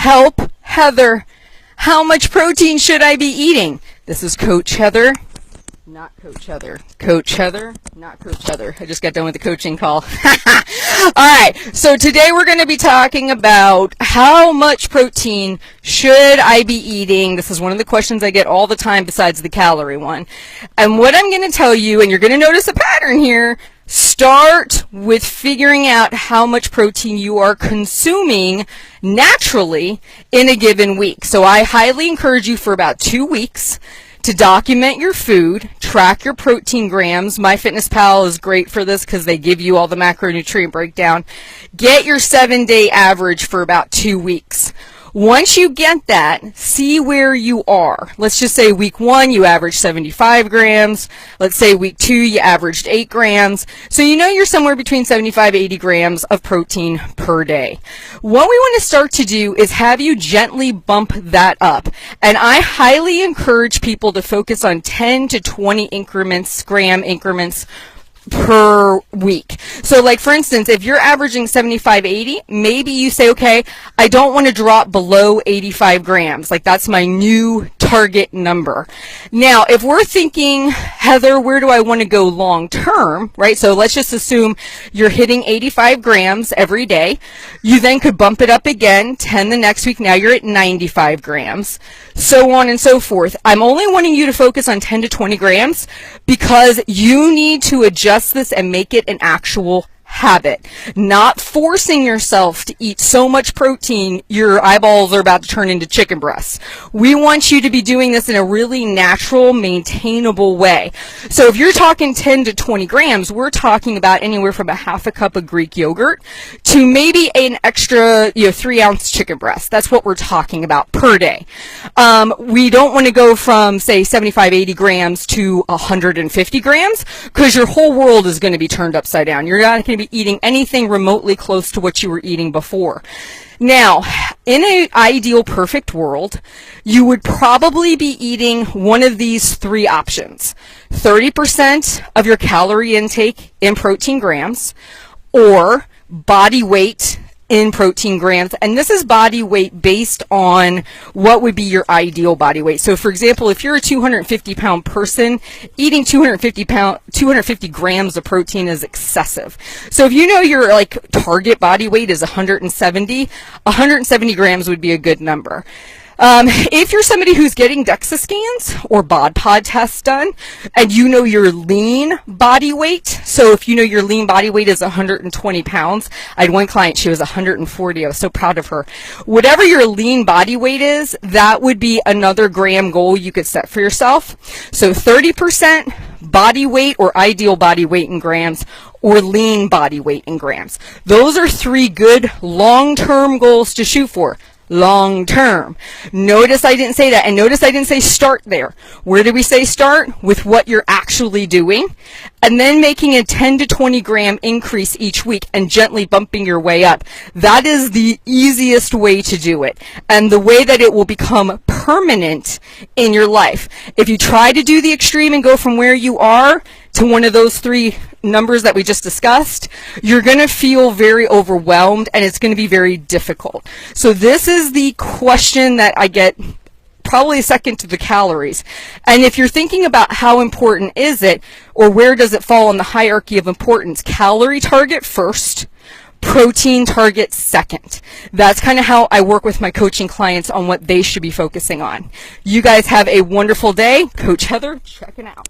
Help, Heather. How much protein should I be eating? This is Coach Heather, not Coach Heather. Coach Heather, not Coach Heather. I just got done with the coaching call. All right, so today we're going to be talking about how much protein should I be eating. This is one of the questions I get all the time besides the calorie one. And what I'm going to tell you, and you're going to notice a pattern here, start with figuring out how much protein you are consuming naturally in a given week. So I highly encourage you for about 2 weeks to document your food, track your protein grams. MyFitnessPal is great for this because they give you all the macronutrient breakdown. Get your 7-day average for about 2 weeks. Once you get that, see where you are. Let's just say week 1, you averaged 75 grams. Let's say week 2, you averaged 8 grams. So you know you're somewhere between 75 and 80 grams of protein per day. What we want to start to do is have you gently bump that up. And I highly encourage people to focus on 10 to 20 increments, gram increments per week. So like for instance, if you're averaging 75, 80, maybe you say, okay, I don't want to drop below 85 grams. Like that's my new target number. Now, if we're thinking, Heather, where do I want to go long term, right? So let's just assume you're hitting 85 grams every day. You then could bump it up again, 10 the next week. Now you're at 95 grams, so on and so forth. I'm only wanting you to focus on 10 to 20 grams because you need to adjust this and make it an actual habit, not forcing yourself to eat so much protein your eyeballs are about to turn into chicken breasts. We want you to be doing this in a really natural, maintainable way. So if you're talking 10 to 20 grams, we're talking about anywhere from a half a cup of Greek yogurt to maybe an extra 3-ounce chicken breast. That's what we're talking about per day. We don't want to go from say 75, 80 grams to 150 grams because your whole world is going to be turned upside down. You're not going to be eating anything remotely close to what you were eating before. Now, in an ideal perfect world, you would probably be eating one of these 3 options. 30% of your calorie intake in protein grams, or body weight in protein grams. And this is body weight based on what would be your ideal body weight. So for example, if you're a 250-pound person, eating 250 grams of protein is excessive. So if you know your like target body weight is 170 grams would be a good number. If you're somebody who's getting DEXA scans or bod pod tests done and you know your lean body weight, so if you know your lean body weight is 120 pounds, I had one client, she was 140, I was so proud of her. Whatever your lean body weight is, that would be another gram goal you could set for yourself. So 30% body weight or ideal body weight in grams, or lean body weight in grams. Those are 3 good long-term goals to shoot for. Long term. Notice I didn't say that, and notice I didn't say start there. Where did we say start? With what you're actually doing, and then making a 10 to 20 gram increase each week and gently bumping your way up. That is the easiest way to do it, and the way that it will become permanent in your life. If you try to do the extreme and go from where you are to one of those 3 numbers that we just discussed, you're going to feel very overwhelmed and it's going to be very difficult. So this is the question that I get probably second to the calories. And if you're thinking about how important is it, or where does it fall in the hierarchy of importance, calorie target first, protein target second. That's kind of how I work with my coaching clients on what they should be focusing on. You guys have a wonderful day. Coach Heather, checking out.